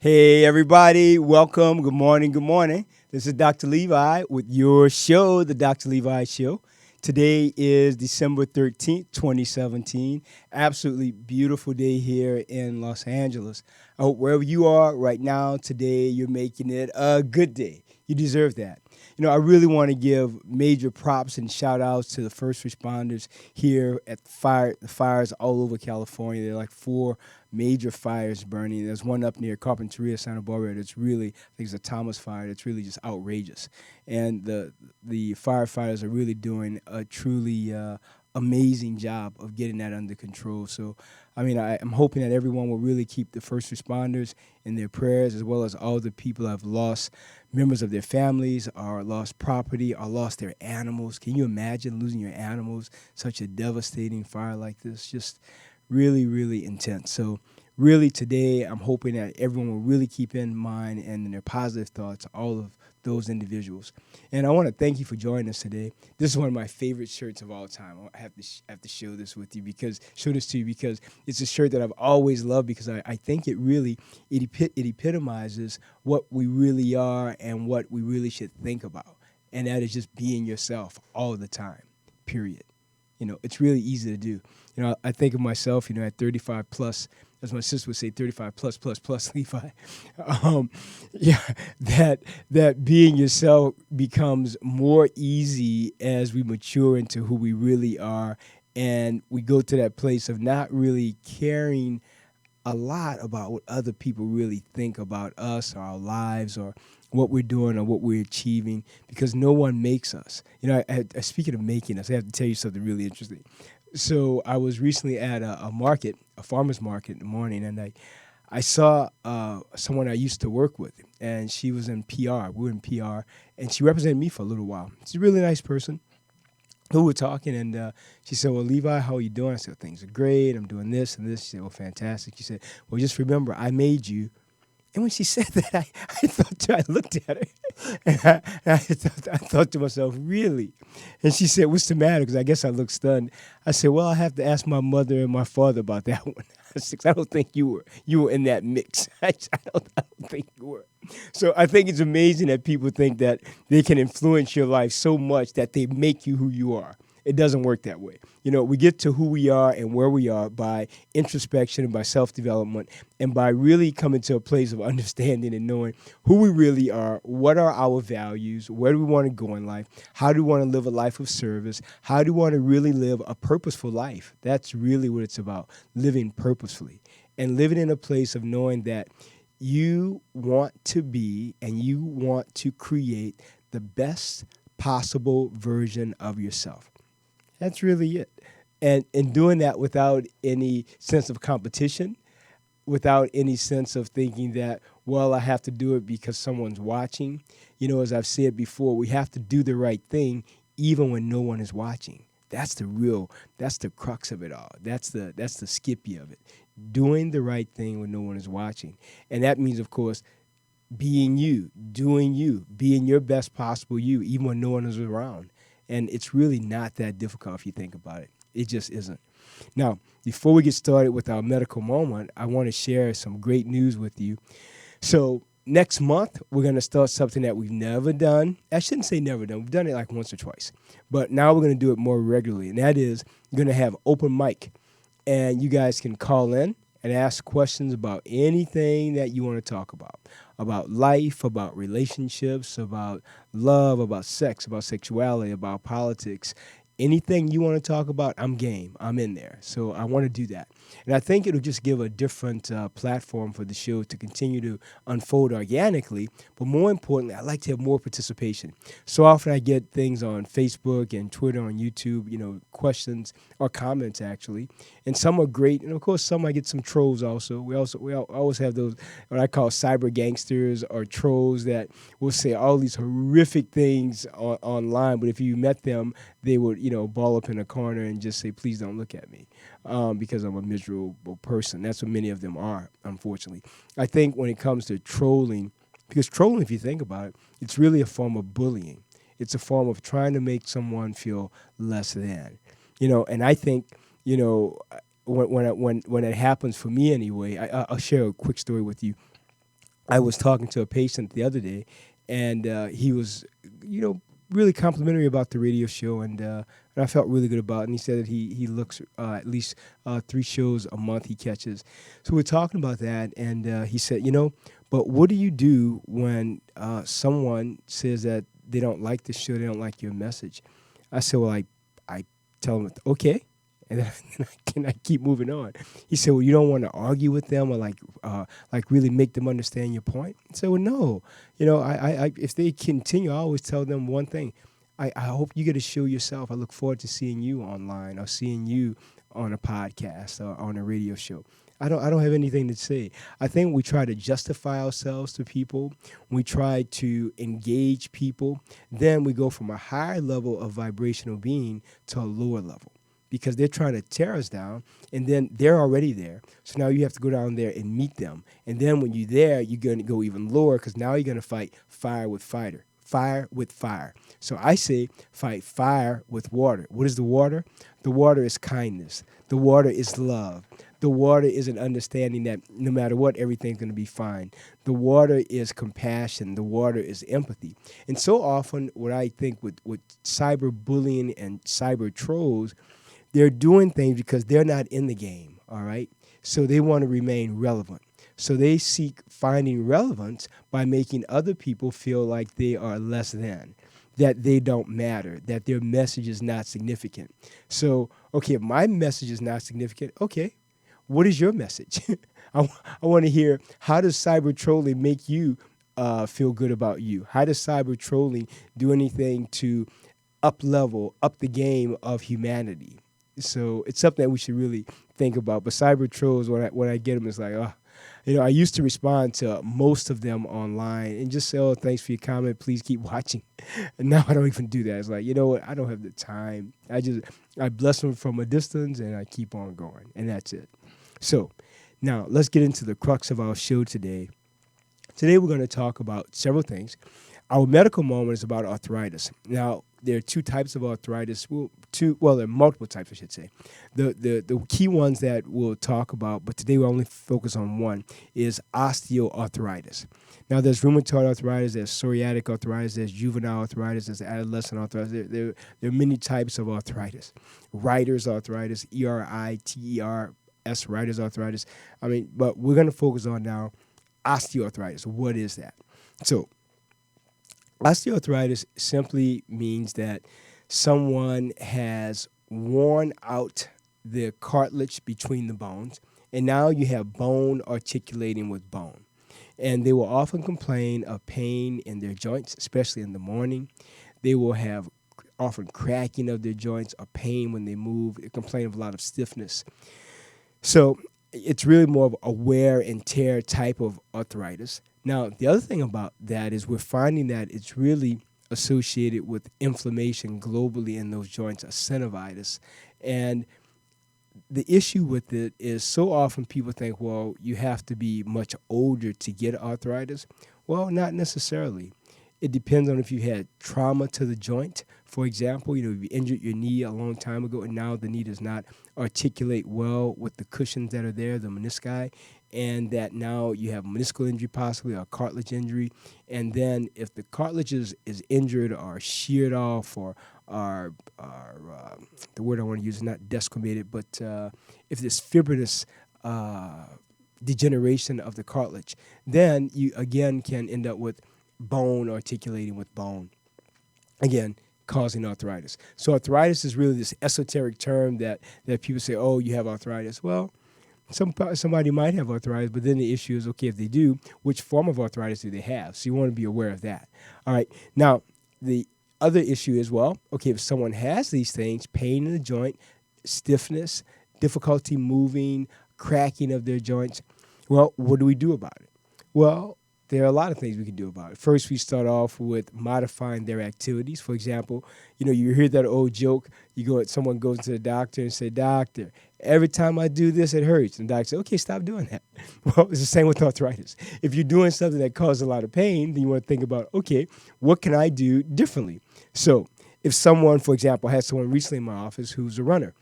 Hey, everybody. Welcome. Good morning. Good morning. This is Dr. Levi with your show, The Dr. Levi Show. Today is December 13th, 2017. Absolutely beautiful day here in Los Angeles. I hope wherever you are right now, today, you're making it a good day. You deserve that. I really want to give major props and shout outs to the first responders here at the fires all over California. There are like four major fires burning. There's one up near Carpinteria, Santa Barbara. That's really, I think it's a Thomas fire. That's really just outrageous. And the firefighters are really doing a truly amazing job of getting that under control. So, I'm hoping that everyone will really keep the first responders in their prayers, as well as all the people who have lost members of their families, or lost property, or lost their animals. Can you imagine losing your animals? Such a devastating fire like this. Just really, really intense. So really today, I'm hoping that everyone will really keep in mind and in their positive thoughts all of those individuals. And I want to thank you for joining us today. This is one of my favorite shirts of all time. I have to show this to you because it's a shirt that I've always loved, because I think it epitomizes what we really are and what we really should think about. And that is just being yourself all the time, period. It's really easy to do. I think of myself, at 35 plus, as my sister would say, 35 plus Levi. Yeah, that being yourself becomes more easy as we mature into who we really are, and we go to that place of not really caring a lot about what other people really think about us or our lives or what we're doing or what we're achieving, because no one makes us. Speaking of making us, I have to tell you something really interesting. So I was recently at a market, a farmer's market in the morning, and I saw someone I used to work with, and she was in PR. We were in PR, and she represented me for a little while. She's a really nice person. Who were talking, and she said, "Well, Levi, how are you doing?" I said, "Things are great. I'm doing this and this." She said, "Well, fantastic." She said, "Well, just remember, I made you." And when she said that, I looked at her, and I thought to myself, really? And she said, "What's the matter?" Because I guess I looked stunned. I said, "Well, I have to ask my mother and my father about that one." I don't think you were in that mix. I don't think you were. So I think it's amazing that people think that they can influence your life so much that they make you who you are. It doesn't work that way. We get to who we are and where we are by introspection and by self-development, and by really coming to a place of understanding and knowing who we really are, what are our values, where do we want to go in life, how do we want to live a life of service, how do we want to really live a purposeful life. That's really what it's about, living purposefully and living in a place of knowing that you want to be and you want to create the best possible version of yourself. That's really it. And doing that without any sense of competition, without any sense of thinking that, well, I have to do it because someone's watching. As I've said before, we have to do the right thing even when no one is watching. That's the crux of it all. That's the Skippy of it. Doing the right thing when no one is watching. And that means, of course, being you, doing you, being your best possible you, even when no one is around. And it's really not that difficult if you think about it. It just isn't. Now, before we get started with our medical moment, I want to share some great news with you. So next month, we're going to start something that we've never done. I shouldn't say never done. We've done it like once or twice. But now we're going to do it more regularly. And that is, we're going to have open mic. And you guys can call in and ask questions about anything that you want to talk about life, about relationships, about love, about sex, about sexuality, about politics. Anything you want to talk about, I'm game. I'm in there. So I want to do that. And I think it'll just give a different platform for the show to continue to unfold organically. But more importantly, I like to have more participation. So often I get things on Facebook and Twitter, on YouTube, questions or comments, actually. And some are great. And, of course, some I get some trolls also. We always have those, what I call cyber gangsters or trolls, that will say all these horrific things online. But if you met them, they would, ball up in a corner and just say, "Please don't look at me," because I'm a miserable person. That's what many of them are, unfortunately. I think when it comes to trolling, because trolling, if you think about it, it's really a form of bullying. It's a form of trying to make someone feel less than, And I think, when it happens for me anyway, I'll share a quick story with you. I was talking to a patient the other day, and he was, really complimentary about the radio show, and I felt really good about it. And he said that he looks at least 3 shows a month he catches. So we're talking about that, and he said, but what do you do when someone says that they don't like the show, they don't like your message? I said, well, I tell them, okay. And then I keep moving on. He said, well, you don't want to argue with them or like really make them understand your point? I said, well, no. I if they continue, I always tell them one thing. I hope you get to show yourself. I look forward to seeing you online or seeing you on a podcast or on a radio show. I don't have anything to say. I think we try to justify ourselves to people. We try to engage people. Then we go from a higher level of vibrational being to a lower level, because they're trying to tear us down, and then they're already there. So now you have to go down there and meet them. And then when you're there, you're going to go even lower, because now you're going to fight fire with fire. So I say fight fire with water. What is the water? The water is kindness. The water is love. The water is an understanding that no matter what, everything's going to be fine. The water is compassion. The water is empathy. And so often what I think with cyberbullying and cyber trolls, they're doing things because they're not in the game, all right? So they want to remain relevant. So they seek finding relevance by making other people feel like they are less than, that they don't matter, that their message is not significant. So, okay, if my message is not significant, okay, what is your message? I want to hear, how does cyber trolling make you feel good about you? How does cyber trolling do anything to up the game of humanity? So it's something that we should really think about. But cyber trolls, when I get them, it's like, I used to respond to most of them online and just say, oh, thanks for your comment, please keep watching. And now I don't even do that. It's like, you know what, I don't have the time. I bless them from a distance and I keep on going, and that's it. So now let's get into the crux of our show today. Today we're going to talk about several things. Our medical moment is about arthritis. Now, there are 2 types of arthritis. There are multiple types, I should say. The key ones that we'll talk about, but today we'll only focus on one, is osteoarthritis. Now, there's rheumatoid arthritis, there's psoriatic arthritis, there's juvenile arthritis, there's adolescent arthritis. There are many types of arthritis. Writer's arthritis, ERITERS, writer's arthritis. But we're going to focus on now osteoarthritis. What is that? So, osteoarthritis simply means that someone has worn out the cartilage between the bones, and now you have bone articulating with bone. And they will often complain of pain in their joints, especially in the morning. They will have often cracking of their joints or pain when they move. They complain of a lot of stiffness. So it's really more of a wear and tear type of arthritis. Now, the other thing about that is we're finding that it's really associated with inflammation globally in those joints, a synovitis. And the issue with it is so often people think, well, you have to be much older to get arthritis. Well, not necessarily. It depends on if you had trauma to the joint. For example, if you injured your knee a long time ago and now the knee does not articulate well with the cushions that are there, the menisci, and that now you have meniscal injury possibly or cartilage injury. And then if the cartilage is injured or sheared off or the word I want to use is not desquamated, but if there's fibrinous degeneration of the cartilage, then you again can end up with bone articulating with bone, again, causing arthritis. So arthritis is really this esoteric term that people say, oh, you have arthritis. Well, somebody might have arthritis, but then the issue is, okay, if they do, which form of arthritis do they have? So you want to be aware of that. All right. Now, the other issue is, well, okay, if someone has these things, pain in the joint, stiffness, difficulty moving, cracking of their joints, well, what do we do about it? Well, there are a lot of things we can do about it. First, we start off with modifying their activities. For example, you hear that old joke. Someone goes to the doctor and say, doctor, every time I do this, it hurts. And the doctor says, okay, stop doing that. Well, it's the same with arthritis. If you're doing something that causes a lot of pain, then you want to think about, okay, what can I do differently? So if someone, for example, had someone recently in my office who's a runner,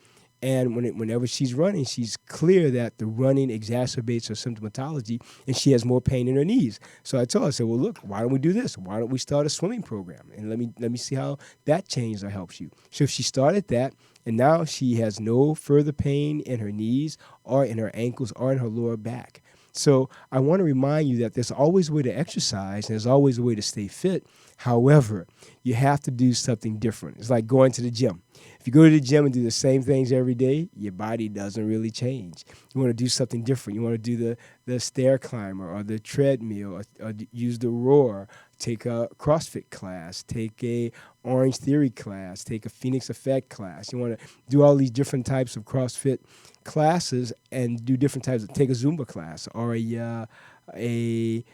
And whenever she's running, she's clear that the running exacerbates her symptomatology, and she has more pain in her knees. So I told her, I said, well, look, why don't we do this? Why don't we start a swimming program? And let me see how that changes or helps you. So she started that, and now she has no further pain in her knees or in her ankles or in her lower back. So I want to remind you that there's always a way to exercise and there's always a way to stay fit. However, you have to do something different. It's like going to the gym. If you go to the gym and do the same things every day, your body doesn't really change. You want to do something different. You want to do the stair climber or the treadmill or use the rower, take a CrossFit class, take a Orange Theory class, take a Phoenix Effect class. You want to do all these different types of CrossFit classes and do different types of, take a Zumba class or a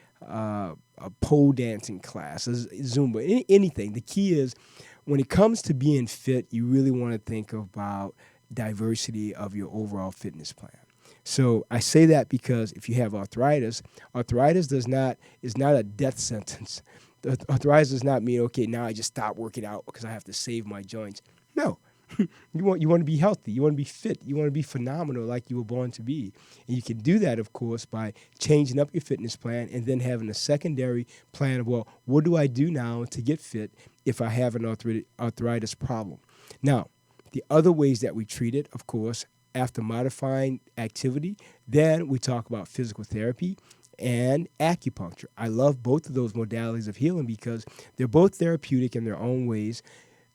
pole dancing class, Zumba, anything. The key is when it comes to being fit, you really want to think about diversity of your overall fitness plan. So I say that because if you have arthritis is not a death sentence. Arthritis does not mean, okay, now I just stop working out because I have to save my joints. No. You want to be healthy. You want to be fit. You want to be phenomenal like you were born to be. And you can do that, of course, by changing up your fitness plan and then having a secondary plan of, well, what do I do now to get fit if I have an arthritis problem? Now, the other ways that we treat it, of course, after modifying activity, then we talk about physical therapy and acupuncture. I love both of those modalities of healing because they're both therapeutic in their own ways.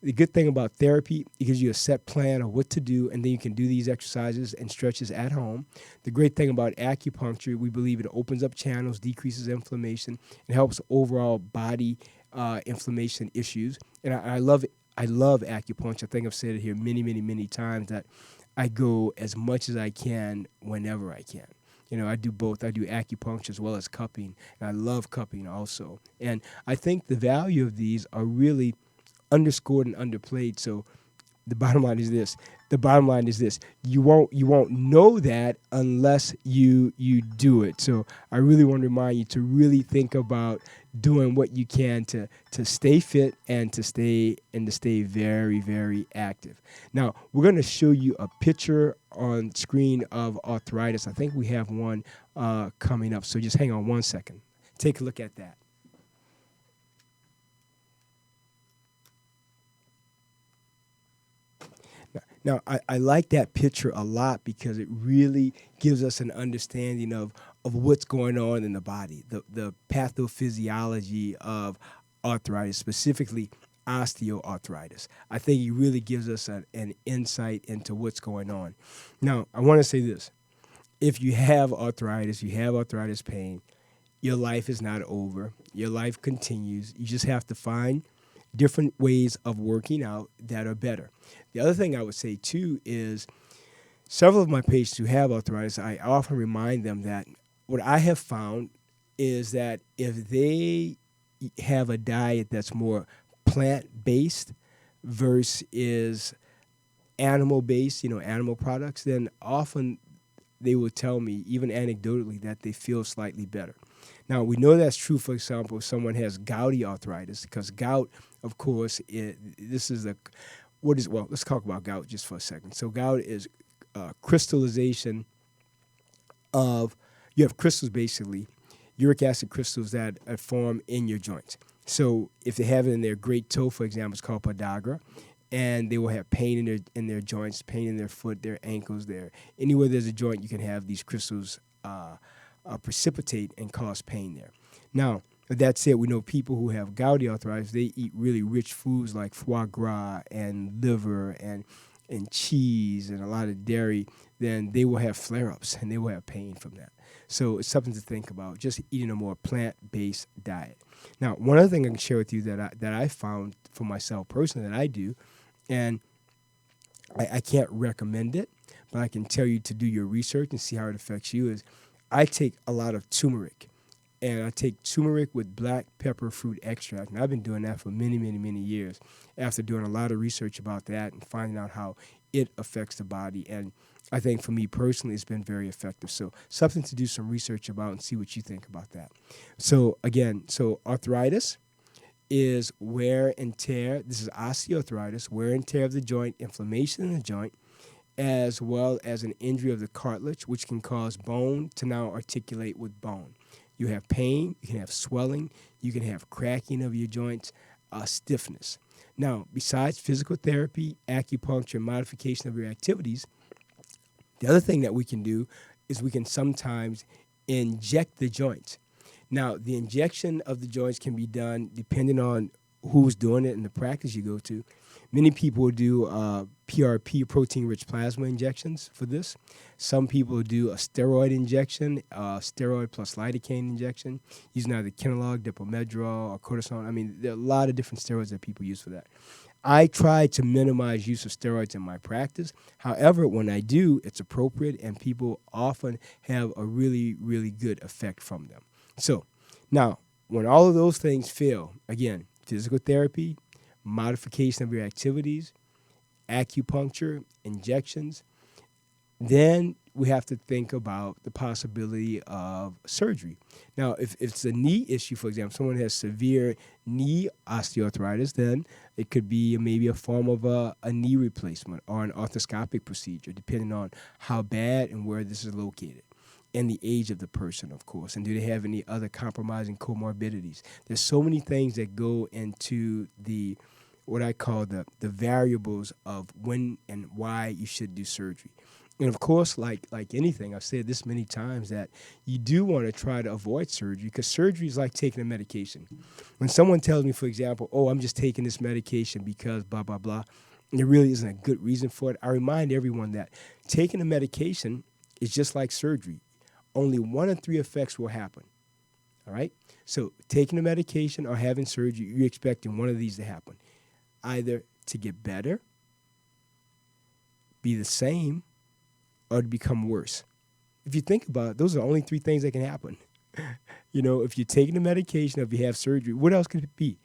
The good thing about therapy, it gives you a set plan of what to do, and then you can do these exercises and stretches at home. The great thing about acupuncture, we believe it opens up channels, decreases inflammation, and helps overall body inflammation issues. And I love acupuncture. I think I've said it here many, many, many times that I go as much as I can whenever I can. I do both. I do acupuncture as well as cupping, and I love cupping also. And I think the value of these are really underscored and underplayed. So the bottom line is this. You won't know that unless you do it. So I really want to remind you to really think about doing what you can to stay fit and to stay very, very active. Now, we're going to show you a picture on screen of arthritis. I think we have one coming up. So just hang on one second. Take a look at that. Now, I like that picture a lot because it really gives us an understanding of what's going on in the body, the pathophysiology of arthritis, specifically osteoarthritis. I think it really gives us an insight into what's going on. Now, I want to say this. If you have arthritis pain, your life is not over. Your life continues. You just have to find different ways of working out that are better. The other thing I would say, too, is several of my patients who have arthritis, I often remind them that what I have found is that if they have a diet that's more plant-based versus animal-based, animal products, then often they will tell me, even anecdotally, that they feel slightly better. Now, we know that's true, for example, if someone has gouty arthritis, because gout, of course, let's talk about gout just for a second. So gout is crystallization of, you have crystals basically, uric acid crystals that form in your joints. So if they have it in their great toe, for example, it's called podagra, and they will have pain in their joints, pain in their foot, their ankles, anywhere there's a joint, you can have these crystals precipitate and cause pain there. Now, that said, we know people who have gouty arthritis, they eat really rich foods like foie gras and liver and cheese and a lot of dairy, then they will have flare-ups and they will have pain from that. So it's something to think about, just eating a more plant-based diet. Now, one other thing I can share with you that I found for myself personally that I do, and I can't recommend it, but I can tell you to do your research and see how it affects you, is I take a lot of turmeric. And I take turmeric with black pepper fruit extract. And I've been doing that for many, many, many years after doing a lot of research about that and finding out how it affects the body. And I think for me personally, it's been very effective. So something to do some research about and see what you think about that. So again, arthritis is wear and tear. This is osteoarthritis, wear and tear of the joint, inflammation in the joint. as well as an injury of the cartilage, which can cause bone to now articulate with bone. You have pain, you can have swelling, you can have cracking of your joints, stiffness. Now, besides physical therapy, acupuncture, and modification of your activities, the other thing that we can do is we can sometimes inject the joints. Now, the injection of the joints can be done depending on who's doing it and the practice you go to. Many people do PRP, protein-rich plasma injections for this. Some people do a steroid injection, steroid plus lidocaine injection, using either Kenalog, Depomedrol, or cortisone. I mean, there are a lot of different steroids that people use for that. I try to minimize use of steroids in my practice. However, when I do, it's appropriate, and people often have a really, really good effect from them. So, now, when all of those things fail, again, physical therapy, modification of your activities, acupuncture, injections, then we have to think about the possibility of surgery. Now, if it's a knee issue, for example, someone has severe knee osteoarthritis, then it could be maybe a form of a knee replacement or an arthroscopic procedure, depending on how bad and where this is located. And the age of the person, of course, and do they have any other compromising comorbidities? There's so many things that go into what I call the variables of when and why you should do surgery. And of course, like anything, I've said this many times, that you do want to try to avoid surgery, because surgery is like taking a medication. When someone tells me, for example, oh, I'm just taking this medication because blah, blah, blah, and there really isn't a good reason for it, I remind everyone that taking a medication is just like surgery. Only 1 of 3 effects will happen, all right? So taking a medication or having surgery, you're expecting one of these to happen. Either to get better, be the same, or to become worse. If you think about it, those are the only 3 things that can happen. If you're taking the medication or if you have surgery, what else could it be?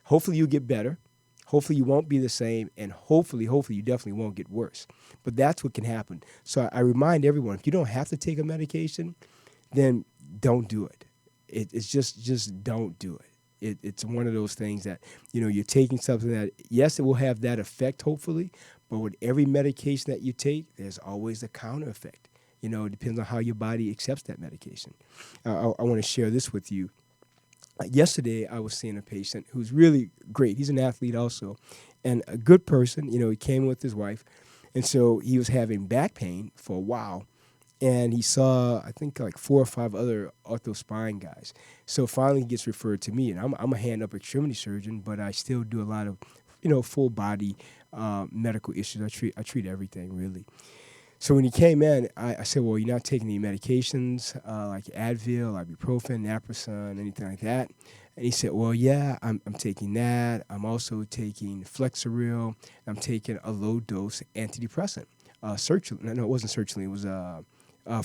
Hopefully you'll get better. Hopefully you won't be the same, and hopefully you definitely won't get worse. But that's what can happen. So I remind everyone, if you don't have to take a medication, then don't do it. It's just don't do it. It's one of those things that, you're taking something that, yes, it will have that effect, hopefully, but with every medication that you take, there's always a counter effect. It depends on how your body accepts that medication. I want to share this with you. Yesterday, I was seeing a patient who's really great. He's an athlete also, and a good person. He came with his wife, and so he was having back pain for a while, and he saw, I think, like 4 or 5 other orthospine guys. So finally, he gets referred to me, and I'm a hand-up extremity surgeon, but I still do a lot of, full body medical issues. I treat everything really. So when he came in, I said, well, you're not taking any medications like Advil, ibuprofen, naproxen, anything like that? And he said, well, yeah, I'm taking that. I'm also taking Flexeril. I'm taking a low-dose antidepressant. Sertraline. No, it wasn't sertraline. It was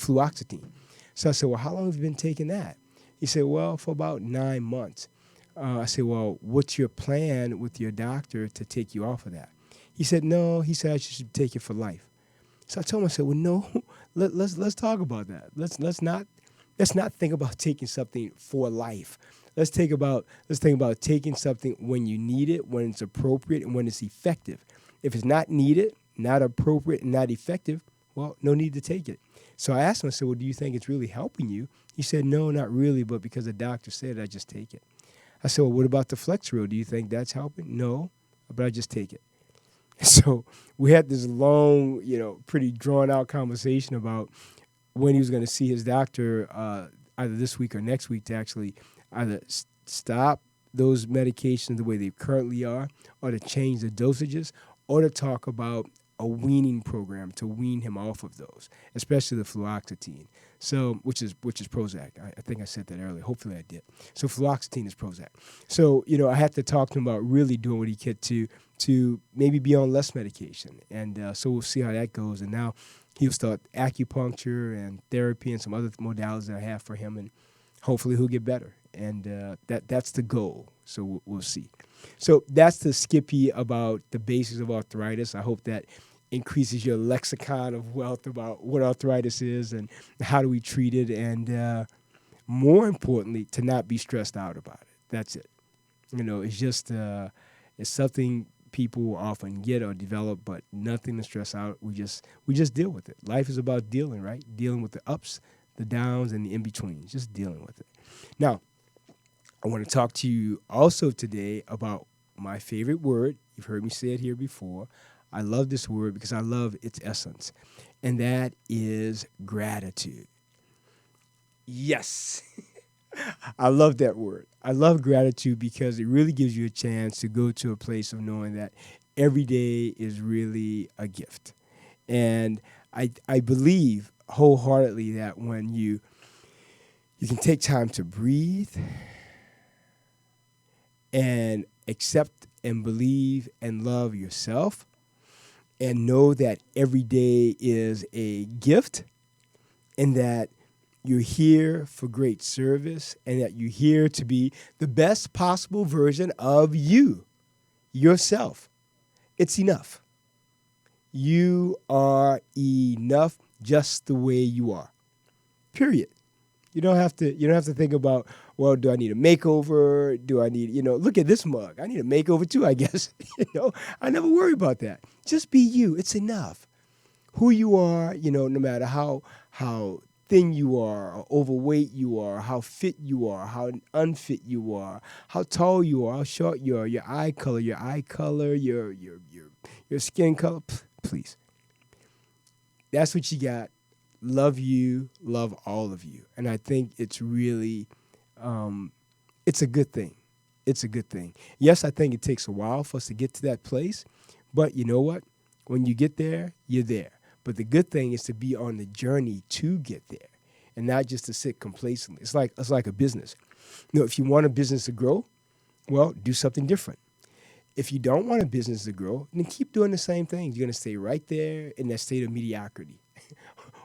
fluoxetine. So I said, well, how long have you been taking that? He said, well, for about 9 months. I said, well, what's your plan with your doctor to take you off of that? He said, no. He said I should take it for life. So I told him, I said, well, no, let's talk about that. Let's not think about taking something for life. Let's think about taking something when you need it, when it's appropriate, and when it's effective. If it's not needed, not appropriate, and not effective, well, no need to take it. So I asked him, I said, well, do you think it's really helping you? He said, no, not really, but because the doctor said it, I just take it. I said, well, what about the Flexeril? Do you think that's helping? No, but I just take it. So we had this long, pretty drawn-out conversation about when he was going to see his doctor either this week or next week to actually either stop those medications the way they currently are, or to change the dosages, or to talk about a weaning program to wean him off of those, especially the fluoxetine. So, which is Prozac. I think I said that earlier. Hopefully I did. So fluoxetine is Prozac. So, I had to talk to him about really doing what he could to maybe be on less medication. And so we'll see how that goes. And now he'll start acupuncture and therapy and some other modalities that I have for him, and hopefully he'll get better. And that's the goal. So we'll see. So that's the Skippy about the basics of arthritis. I hope that increases your lexicon of wealth about what arthritis is and how do we treat it, and more importantly, to not be stressed out about it. That's it. It's just it's something people often get or develop, but nothing to stress out. We just deal with it. Life is about dealing, right? Dealing with the ups, the downs, and the in-betweens, just dealing with it. Now, I want to talk to you also today about my favorite word. You've heard me say it here before. I love this word because I love its essence, and that is gratitude. Yes. I love that word. I love gratitude because it really gives you a chance to go to a place of knowing that every day is really a gift. And I believe wholeheartedly that when you can take time to breathe and accept and believe and love yourself and know that every day is a gift and that you're here for great service and that you're here to be the best possible version of you, yourself. It's enough. You are enough just the way you are. Period. You don't have to think about, well, do I need a makeover? Do I need, look at this mug. I need a makeover too, I guess. I never worry about that. Just be you. It's enough. Who you are, no matter how thin you are, or overweight you are, how fit you are, how unfit you are, how tall you are, how short you are, your eye color, your skin color. Please. That's what you got. Love you, love all of you. And I think it's really, it's a good thing. It's a good thing. Yes, I think it takes a while for us to get to that place. But you know what? When you get there, you're there. But the good thing is to be on the journey to get there and not just to sit complacently. It's like a business. If you want a business to grow, well, do something different. If you don't want a business to grow, then keep doing the same thing. You're going to stay right there in that state of mediocrity.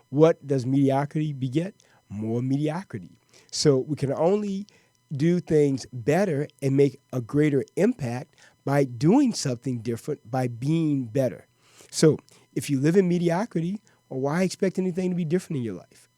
What does mediocrity beget? More mediocrity. So we can only do things better and make a greater impact by doing something different, by being better. So if you live in mediocrity, well, why expect anything to be different in your life?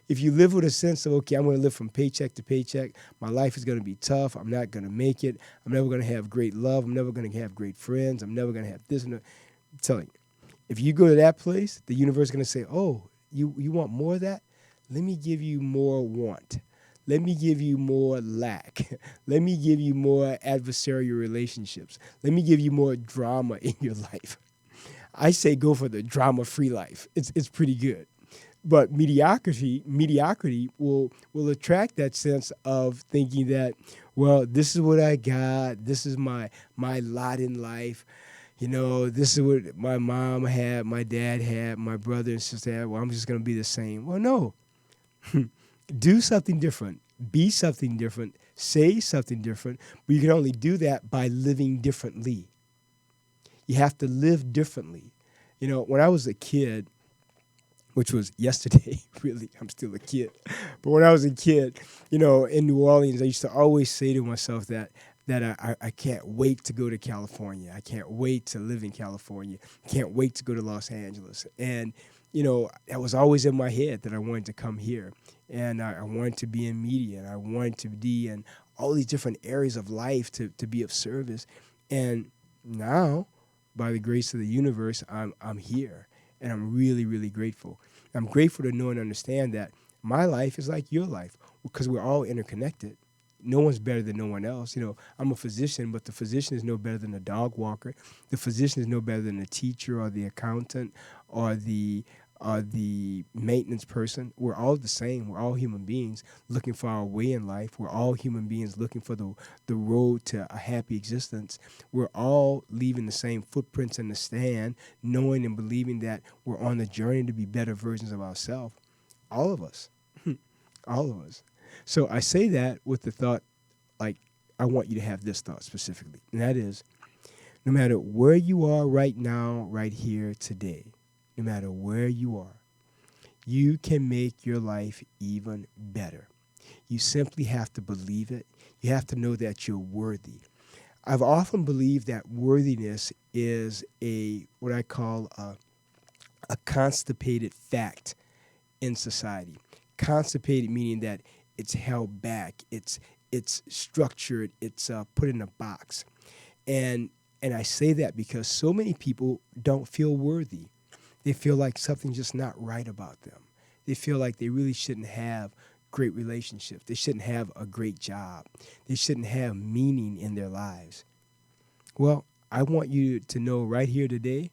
If you live with a sense of, okay, I'm going to live from paycheck to paycheck, my life is going to be tough, I'm not going to make it, I'm never going to have great love, I'm never going to have great friends, I'm never going to have this and that. I'm telling you, if you go to that place, the universe is going to say, oh, you want more of that? Let me give you more want. Let me give you more lack. Let me give you more adversarial relationships. Let me give you more drama in your life. I say go for the drama-free life. It's pretty good. But mediocrity will attract that sense of thinking that, well, this is what I got. This is my lot in life. This is what my mom had, my dad had, my brother and sister had. Well, I'm just going to be the same. Well, no. Do something different. Be something different. Say something different. But you can only do that by living differently. You have to live differently. When I was a kid, which was yesterday, really, I'm still a kid. But when I was a kid, in New Orleans, I used to always say to myself that I can't wait to go to California. I can't wait to live in California. Can't wait to go to Los Angeles. And, that was always in my head that I wanted to come here. And I wanted to be in media, and I wanted to be in all these different areas of life to be of service. And now, by the grace of the universe, I'm here. And I'm really, really grateful. I'm grateful to know and understand that my life is like your life because we're all interconnected. No one's better than no one else. I'm a physician, but the physician is no better than a dog walker. The physician is no better than the teacher or the accountant or the maintenance person. We're all the same. We're all human beings looking for our way in life. We're all human beings looking for the road to a happy existence. We're all leaving the same footprints in the stand, knowing and believing that we're on the journey to be better versions of ourselves. All of us. All of us. So I say that with the thought, like, I want you to have this thought specifically. And that is, no matter where you are right now, right here, today, no matter where you are, you can make your life even better. You simply have to believe it. You have to know that you're worthy. I've often believed that worthiness is what I call a constipated fact in society. Constipated meaning that it's held back, it's structured, it's put in a box. And And I say that because so many people don't feel worthy. They feel like something's just not right about them. They feel like they really shouldn't have great relationships. They shouldn't have a great job. They shouldn't have meaning in their lives. Well, I want you to know right here today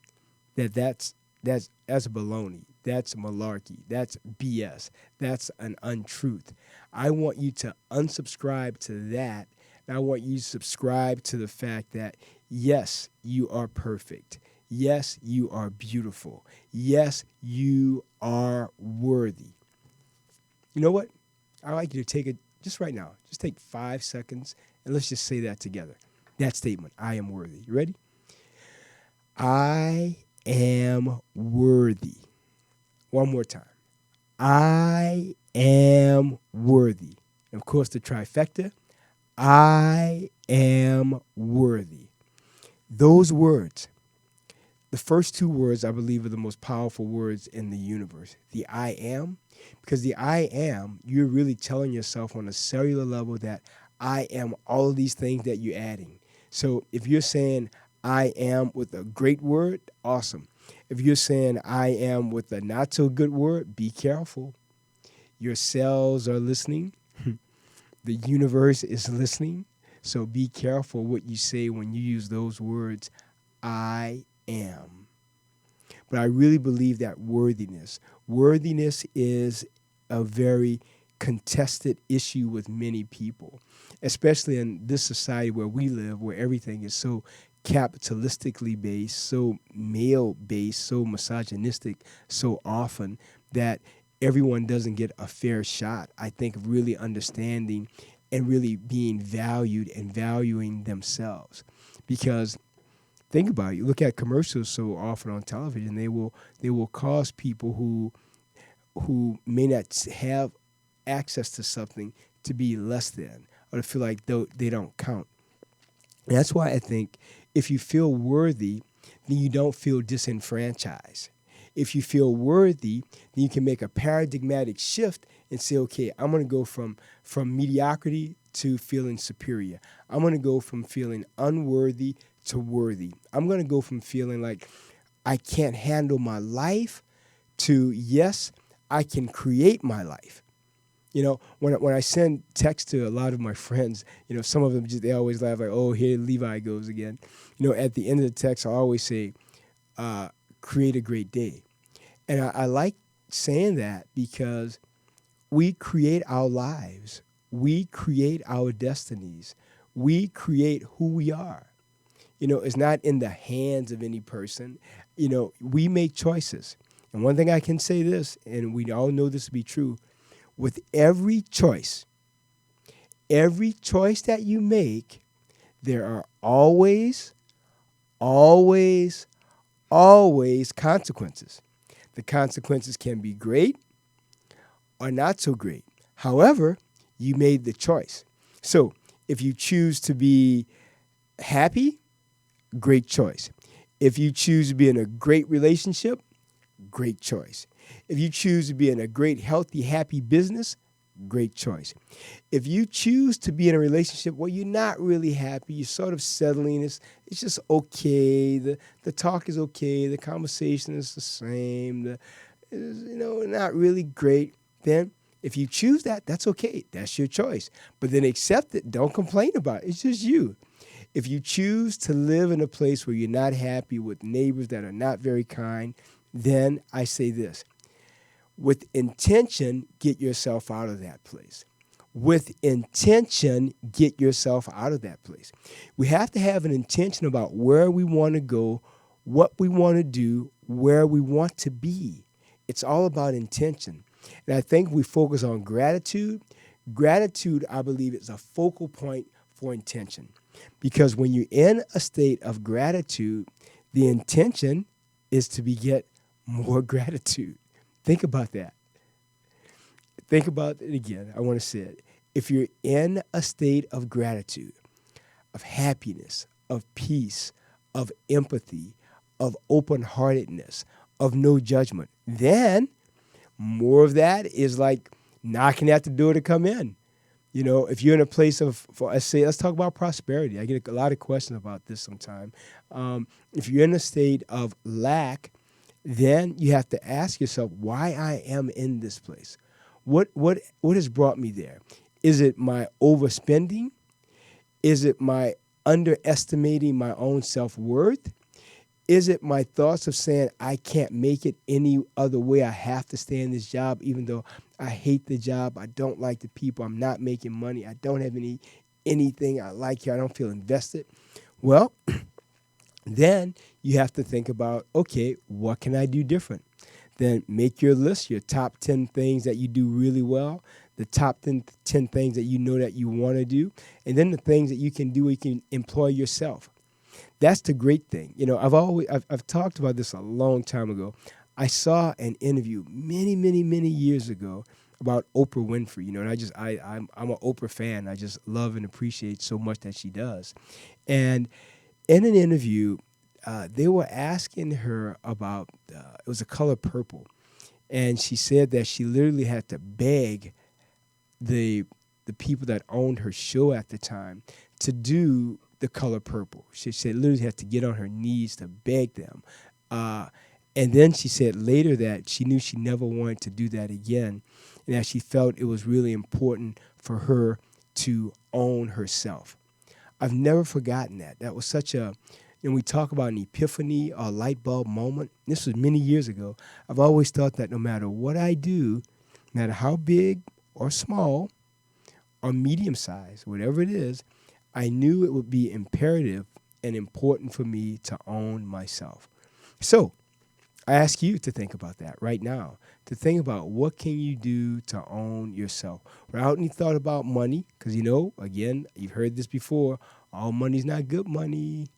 that that's baloney. That's malarkey. That's BS. That's an untruth. I want you to unsubscribe to that. And I want you to subscribe to the fact that, yes, you are perfect. Yes, you are beautiful. Yes, you are worthy. You know what? I'd like you to take it just right now. Just take 5 seconds and let's just say that together. That statement, I am worthy. You ready? I am worthy. One more time. I am worthy. And of course, the trifecta, I am worthy. Those words, the first two words, I believe, are the most powerful words in the universe. The I am, because the I am, you're really telling yourself on a cellular level that I am all of these things that you're adding. So if you're saying I am with a great word, awesome. If you're saying I am with a not so good word, be careful. Your cells are listening. The universe is listening. So be careful what you say when you use those words, I am. But I really believe that worthiness is a very contested issue with many people, especially in this society where we live, where everything is so capitalistically based, so male-based, so misogynistic so often that everyone doesn't get a fair shot, I think, of really understanding and really being valued and valuing themselves. Because think about it. You look at commercials so often on television, they will cause people who may not have access to something to be less than or to feel like they don't count. And that's why I think if you feel worthy, then you don't feel disenfranchised. If you feel worthy, then you can make a paradigmatic shift and say, okay, I'm going to go from mediocrity to feeling superior. I'm going to go from feeling unworthy to worthy. I'm going to go from feeling like I can't handle my life to, yes, I can create my life. You know, when I send text to a lot of my friends, you know, some of them they always laugh like, oh, here Levi goes again. You know, at the end of the text, I always say, create a great day. And I like saying that because we create our lives. We create our destinies. We create who we are. You know, it's not in the hands of any person. You know, we make choices. And one thing I can say this, and we all know this to be true, with every choice that you make, there are always consequences. The consequences can be great or not so great. However, you made the choice. So if you choose to be happy, great choice. If you choose to be in a great relationship, great choice. If you choose to be in a great, healthy, happy business, great choice. If you choose to be in a relationship where you're not really happy, you're sort of settling, it's just okay, the talk is okay, the conversation is the same, not really great, then if you choose that, that's okay. That's your choice. But then accept it. Don't complain about it. It's just you. If you choose to live in a place where you're not happy with neighbors that are not very kind, then I say this. With intention, get yourself out of that place. With intention, get yourself out of that place. We have to have an intention about where we want to go, what we want to do, where we want to be. It's all about intention. And I think we focus on gratitude. Gratitude, I believe, is a focal point for intention. Because when you're in a state of gratitude, the intention is to beget more gratitude. Think about that. Think about it again. I want to say it. If you're in a state of gratitude, of happiness, of peace, of empathy, of open-heartedness, of no judgment, then more of that is like knocking at the door to come in. You know, if you're in a place of, let's talk about prosperity. I get a lot of questions about this sometime. If you're in a state of lack, then you have to ask yourself why I am in this place. What has brought me there? Is it my overspending? Is it my underestimating my own self-worth? Is it my thoughts of saying I can't make it any other way? I have to stay in this job even though I hate the job. I don't like the people. I'm not making money. I don't have anything I like here. I don't feel invested. Well, then you have to think about, okay, what can I do different? Then make your list, your top 10 things that you do really well, the top 10 things that you know that you want to do, and then the things that you can do, you can employ yourself. That's the great thing. You know, I've talked about this a long time ago. I saw an interview many years ago about Oprah Winfrey. You know, and I'm an Oprah fan. I just love and appreciate so much that she does. And in an interview, they were asking her about it was a color purple, and she said that she literally had to beg the people that owned her show at the time to do the color purple. She said literally had to get on her knees to beg them. And then she said later that she knew she never wanted to do that again, and that she felt it was really important for her to own herself. I've never forgotten that. That was such a, when we talk about an epiphany or a light bulb moment, this was many years ago. I've always thought that no matter what I do, no matter how big or small or medium size, whatever it is, I knew it would be imperative and important for me to own myself. So I ask you to think about that right now, to think about what can you do to own yourself without any thought about money, because, you know, again, you've heard this before, all money's not good money.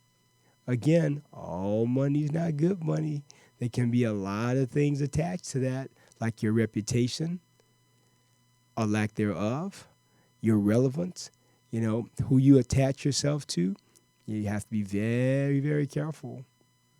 Again, all money's not good money. There can be a lot of things attached to that, like your reputation or lack thereof, your relevance, you know, who you attach yourself to. You have to be very, very careful.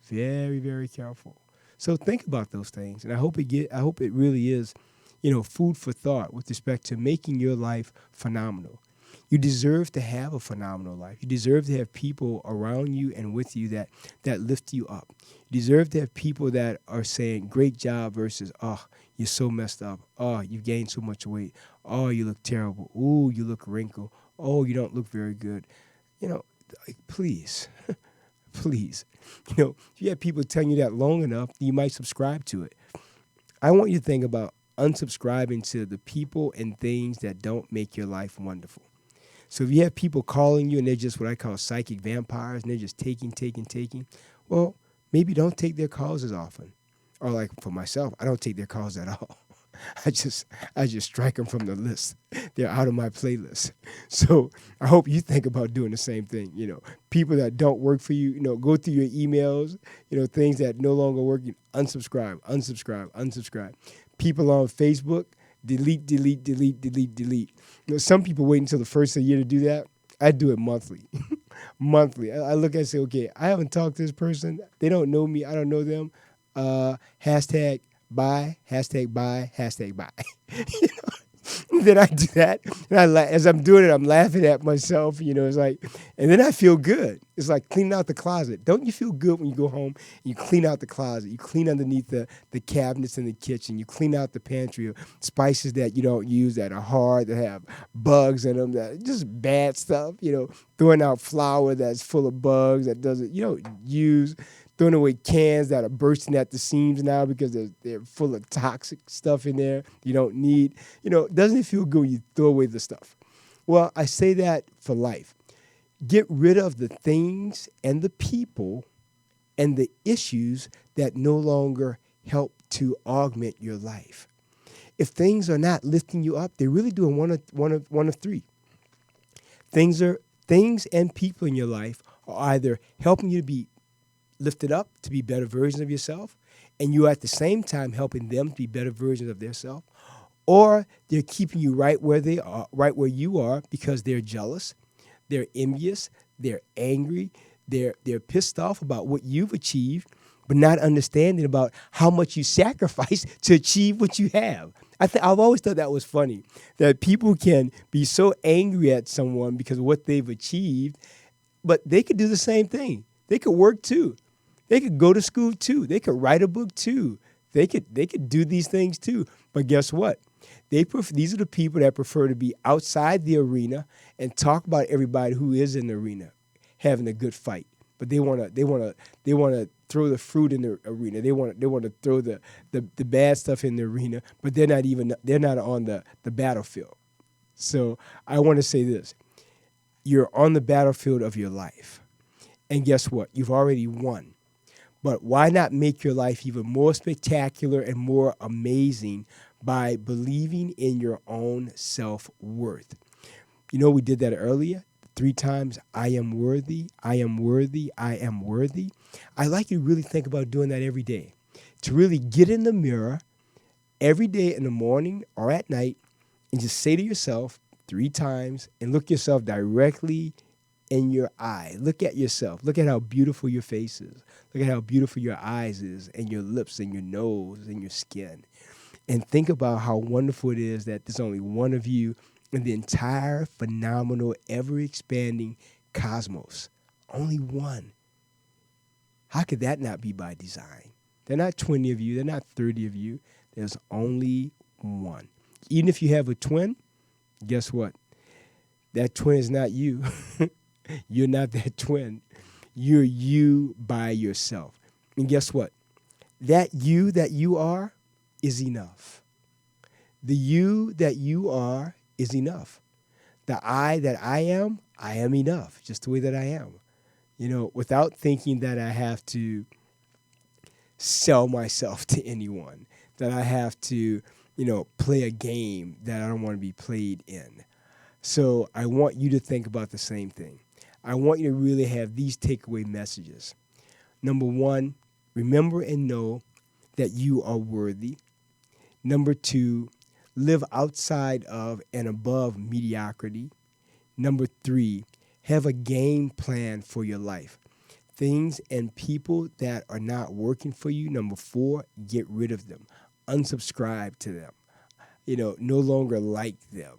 Very, very careful. So think about those things, and I hope it really is, you know, food for thought with respect to making your life phenomenal. You deserve to have a phenomenal life. You deserve to have people around you and with you that lift you up. You deserve to have people that are saying, great job versus, oh, you're so messed up. Oh, you've gained so much weight. Oh, you look terrible. Ooh, you look wrinkled. Oh, you don't look very good. You know, like, please, please. You know, if you have people telling you that long enough, you might subscribe to it. I want you to think about unsubscribing to the people and things that don't make your life wonderful. So if you have people calling you and they're just what I call psychic vampires and they're just taking, well, maybe don't take their calls as often. Or like for myself, I don't take their calls at all. I just strike them from the list. They're out of my playlist. So I hope you think about doing the same thing. You know, people that don't work for you, you know, go through your emails, you know, things that no longer work, you unsubscribe. People on Facebook, delete. You know, some people wait until the first of the year to do that. I do it monthly. I look and say, okay, I haven't talked to this person. They don't know me. I don't know them. Hashtag buy. You know? Then I do that, and as I'm doing it, I'm laughing at myself. You know, it's like, and then I feel good. It's like cleaning out the closet. Don't you feel good when you go home and you clean out the closet? You clean underneath the cabinets in the kitchen. You clean out the pantry of spices that you don't use, that are hard, that have bugs in them, that just bad stuff. You know, throwing out flour that's full of bugs that doesn't, you don't use. Throwing away cans that are bursting at the seams now because they're full of toxic stuff in there you don't need. You know, doesn't it feel good when you throw away the stuff? Well, I say that for life. Get rid of the things and the people and the issues that no longer help to augment your life. If things are not lifting you up, they're really doing one of three. Things and people in your life are either helping you to be lifted up to be better versions of yourself, and you're at the same time helping them to be better versions of themselves, or they're keeping you right where they are, right where you are, because they're jealous, they're envious, they're angry, they're pissed off about what you've achieved, but not understanding about how much you sacrifice to achieve what you have. I've always thought that was funny, that people can be so angry at someone because of what they've achieved, but they could do the same thing. They could work too. They could go to school too. They could write a book too. They could do these things too. But guess what? These are the people that prefer to be outside the arena and talk about everybody who is in the arena having a good fight. But they want to throw the fruit in the arena. They want to throw the bad stuff in the arena, but they're not on the battlefield. So I want to say this. You're on the battlefield of your life. And guess what? You've already won. But why not make your life even more spectacular and more amazing by believing in your own self-worth? You know, we did that earlier. 3 times, I am worthy, I am worthy, I am worthy. I like you to really think about doing that every day. To really get in the mirror every day in the morning or at night and just say to yourself 3 times and look yourself directly in your eye. Look at yourself. Look at how beautiful your face is. Look at how beautiful your eyes is and your lips and your nose and your skin. And think about how wonderful it is that there's only one of you in the entire phenomenal, ever-expanding cosmos. Only one. How could that not be by design? They're not 20 of you. They're not 30 of you. There's only one. Even if you have a twin, guess what? That twin is not you. You're not that twin. You're you by yourself. And guess what? That you are is enough. The you that you are is enough. The I that I am enough, just the way that I am. You know, without thinking that I have to sell myself to anyone, that I have to, play a game that I don't want to be played in. So I want you to think about the same thing. I want you to really have these takeaway messages. Number 1, remember and know that you are worthy. Number 2, live outside of and above mediocrity. Number 3, have a game plan for your life. Things and people that are not working for you. Number 4, get rid of them. Unsubscribe to them. No longer like them.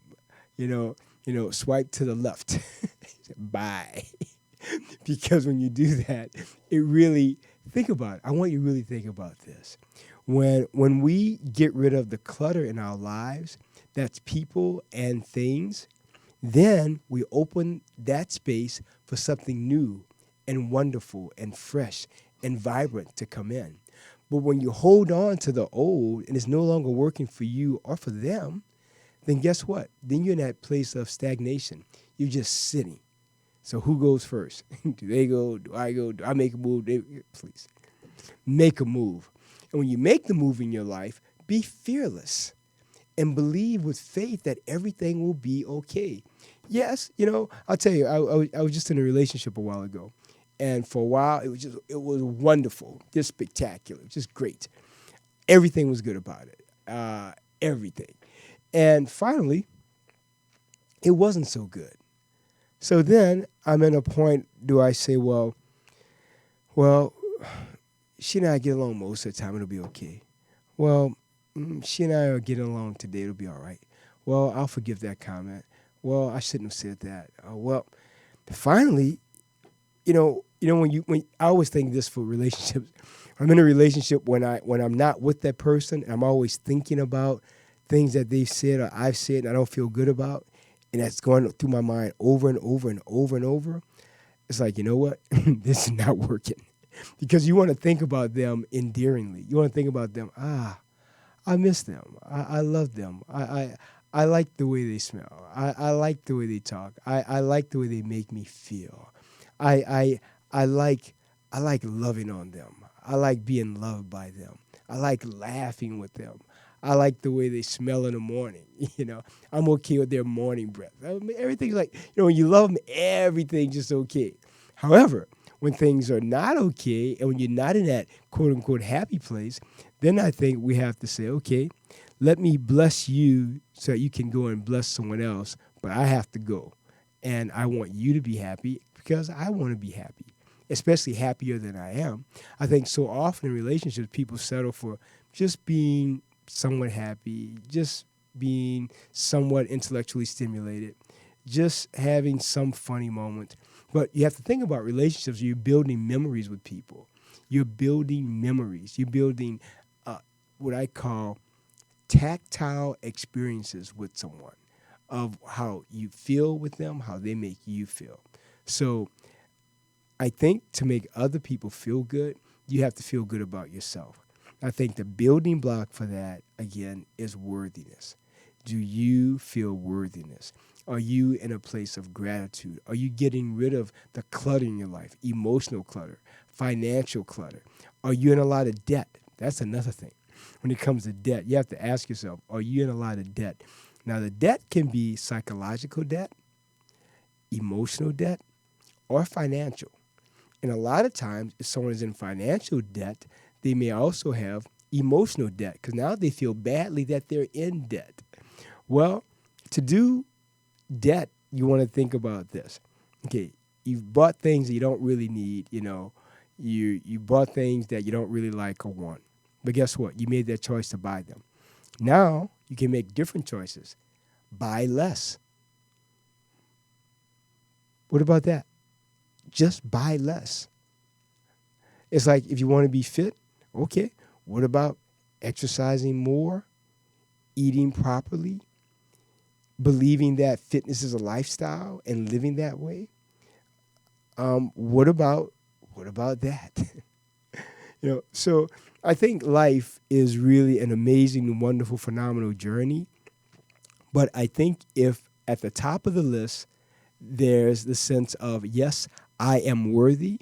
Swipe to the left. Bye. Because when you do that, it really, think about it. I want you to really think about this. When we get rid of the clutter in our lives, that's people and things, then we open that space for something new and wonderful and fresh and vibrant to come in. But when you hold on to the old and it's no longer working for you or for them, then guess what? Then you're in that place of stagnation. You're just sitting. So who goes first? Do they go? Do I go? Do I make a move? Please. Make a move. And when you make the move in your life, be fearless and believe with faith that everything will be okay. Yes, I'll tell you, I was just in a relationship a while ago. And for a while, it was wonderful, just spectacular, just great. Everything was good about it, everything. And finally, it wasn't so good. So then I'm at a point, do I say, well, she and I get along most of the time, it'll be okay. Well, she and I are getting along today, it'll be all right. Well, I'll forgive that comment. Well, I shouldn't have said that. Finally, when I always think this for relationships. I'm in a relationship when I'm not with that person, I'm always thinking about things that they've said or I've said and I don't feel good about, and that's going through my mind over and over and over and over. It's like, you know what? This is not working. Because you want to think about them endearingly. You want to think about them, I miss them. I love them. I like the way they smell. I like the way they talk. I like the way they make me feel. I like loving on them. I like being loved by them. I like laughing with them. I like the way they smell in the morning. I'm okay with their morning breath. Everything's like, when you love them, everything's just okay. However, when things are not okay and when you're not in that quote-unquote happy place, then I think we have to say, okay, let me bless you so that you can go and bless someone else, but I have to go. And I want you to be happy because I want to be happy. especially happier than I am. I think so often in relationships, people settle for just being somewhat happy, just being somewhat intellectually stimulated, just having some funny moment. But you have to think about relationships. You're building memories with people. You're building memories. You're building what I call tactile experiences with someone of how you feel with them, how they make you feel. So I think to make other people feel good, you have to feel good about yourself. I think the building block for that, again, is worthiness. Do you feel worthiness? Are you in a place of gratitude? Are you getting rid of the clutter in your life, emotional clutter, financial clutter? Are you in a lot of debt? That's another thing. When it comes to debt, you have to ask yourself, are you in a lot of debt? Now, the debt can be psychological debt, emotional debt, or financial. And a lot of times, if someone is in financial debt, they may also have emotional debt because now they feel badly that they're in debt. Well, to do debt, you want to think about this. Okay, you've bought things that you don't really need, you bought things that you don't really like or want. But guess what? You made that choice to buy them. Now, you can make different choices. Buy less. What about that? Just buy less. It's like if you want to be fit, okay, what about exercising more, eating properly, believing that fitness is a lifestyle and living that way? What about that? So I think life is really an amazing, wonderful, phenomenal journey. But I think if at the top of the list, there's the sense of, yes, I am worthy.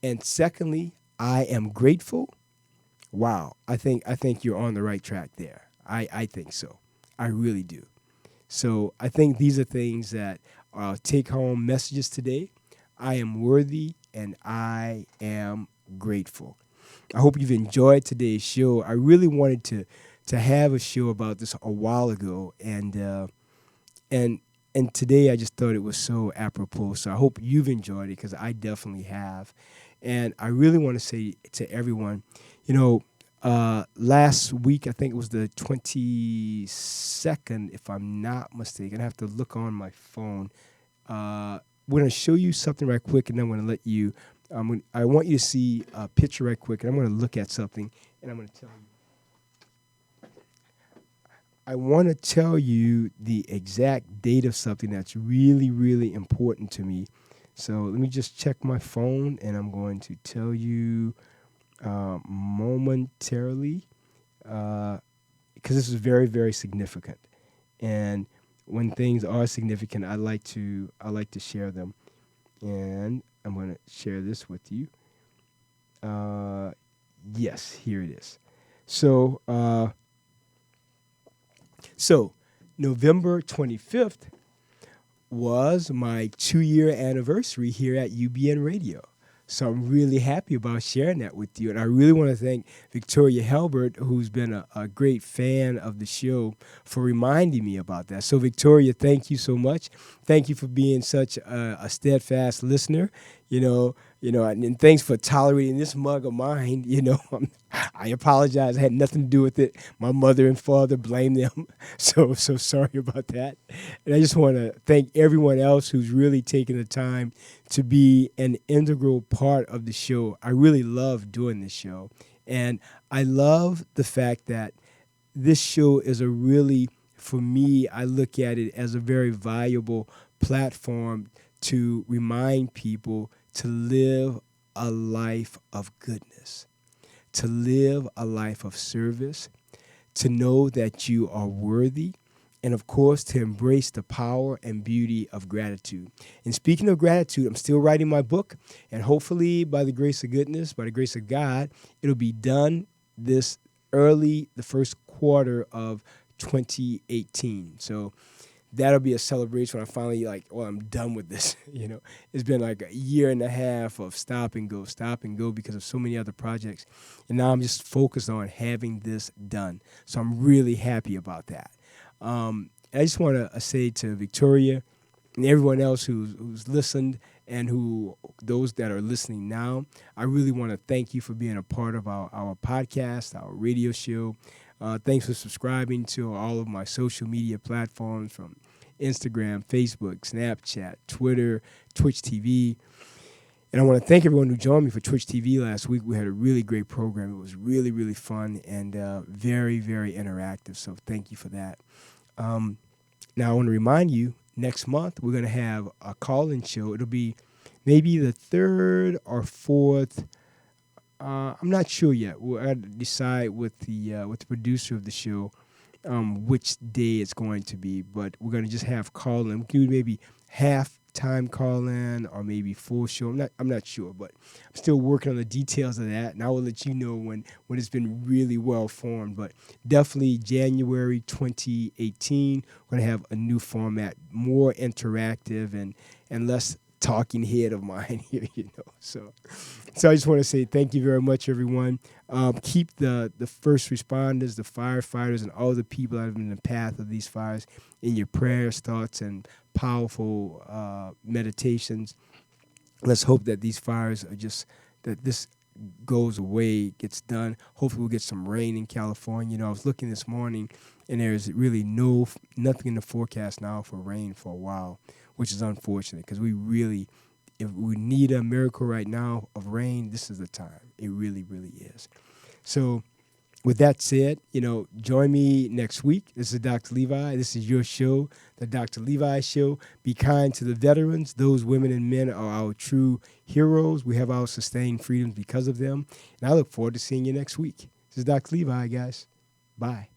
And secondly, I am grateful. Wow, I think you're on the right track there. I think so. I really do. So I think these are things that are take-home messages today. I am worthy and I am grateful. I hope you've enjoyed today's show. I really wanted to have a show about this a while ago, and today I just thought it was so apropos. So I hope you've enjoyed it because I definitely have. And I really want to say to everyone, last week, I think it was the 22nd, if I'm not mistaken. I have to look on my phone. We're going to show you something right quick, and then I'm going to let you. I want you to see a picture right quick, and I'm going to look at something, and I'm going to tell you. I want to tell you the exact date of something that's really, really important to me. So let me just check my phone, and I'm going to tell you momentarily because this is very, very significant. And when things are significant, I like to share them. And I'm going to share this with you. Yes, here it is. So November 25th was my 2-year anniversary here at UBN Radio. So I'm really happy about sharing that with you. And I really want to thank Victoria Halbert, who's been a great fan of the show, for reminding me about that. So Victoria, thank you so much. Thank you for being such a steadfast listener, and thanks for tolerating this mug of mine. I apologize. I had nothing to do with it. My mother and father, blame them. So sorry about that. And I just want to thank everyone else who's really taken the time to be an integral part of the show. I really love doing this show. And I love the fact that this show is for me, I look at it as a very valuable platform to remind people to live a life of goodness, to live a life of service, to know that you are worthy, and of course, to embrace the power and beauty of gratitude. And speaking of gratitude, I'm still writing my book, and hopefully, by the grace of goodness, by the grace of God, it'll be done the first quarter of 2018. So that'll be a celebration when I finally I'm done with this. It's been like a year and a half of stop and go because of so many other projects. And now I'm just focused on having this done. So I'm really happy about that. I just want to say to Victoria and everyone else who's listened and who those that are listening now, I really want to thank you for being a part of our podcast, our radio show. Thanks for subscribing to all of my social media platforms from Instagram, Facebook, Snapchat, Twitter, Twitch TV. And I want to thank everyone who joined me for Twitch TV last week. We had a really great program. It was really, really fun and very, very interactive. So thank you for that. Now, I want to remind you, next month, we're going to have a call-in show. It'll be maybe the third or fourth. I'm not sure yet. We'll have to decide with the producer of the show which day it's going to be. But we're going to just have call-in. We can do maybe half time call-in or maybe full show. I'm not sure, but I'm still working on the details of that, and I will let you know when it's been really well formed. But definitely January 2018, we're going to have a new format, more interactive and less talking head of mine here, So I just want to say thank you very much, everyone. Keep the first responders, the firefighters, and all the people that have been in the path of these fires in your prayers, thoughts, and powerful meditations. Let's hope that these fires are that this goes away, gets done. Hopefully we'll get some rain in California. I was looking this morning, and there's really nothing in the forecast now for rain for a while, which is unfortunate because if we need a miracle right now of rain, this is the time. It really, really is. So with that said, join me next week. This is Dr. Levi. This is your show, the Dr. Levi Show. Be kind to the veterans. Those women and men are our true heroes. We have our sustained freedoms because of them. And I look forward to seeing you next week. This is Dr. Levi, guys. Bye.